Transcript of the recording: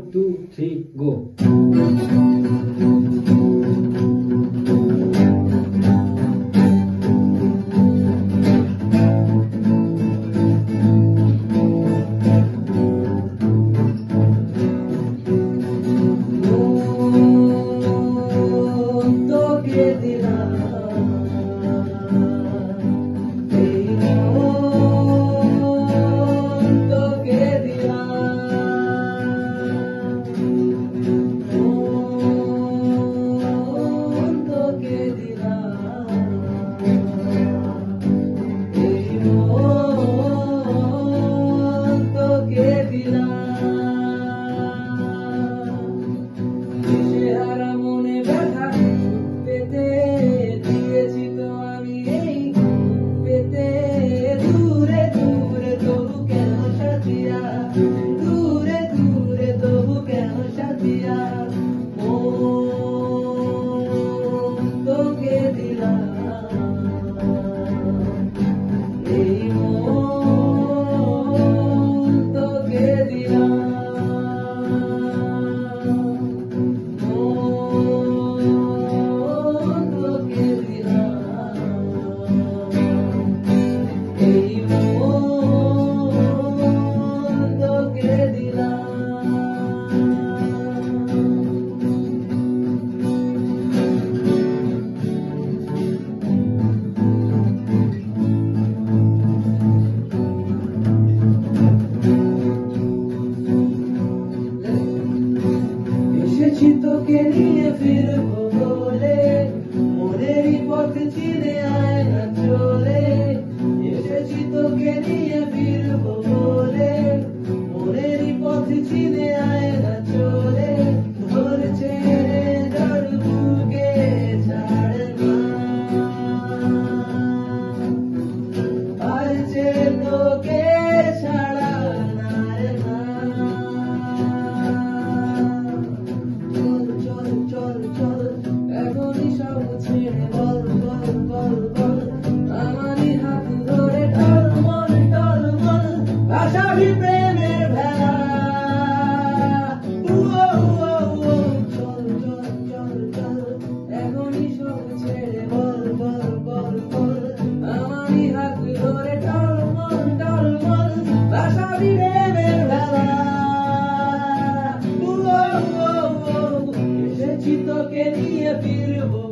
2, 3, go. তোকে নিয়ে ফিরবো বলে মনেরই পথ চিনে আয় না চলে এসেছি তোকে নিয়ে ফিরবো বলে মনেরই পথ চিনে আয় না চলে ধরছে ঝড় বুকে ছাড় না পারছে তোকে ছাড়া না রে না চল এখনই সব ছেড়ে বল বল বল বল আমারই হাত ধরে টলমল টলমল ভাষাবি প্রেমের ভেলা চল এখনই সব ছেড়ে বল বল বল বল আমারই হাত ধরে টলমল টলমল ভাষাবি প্রেমের ভেলা তোকে নিয়ে ফিরবো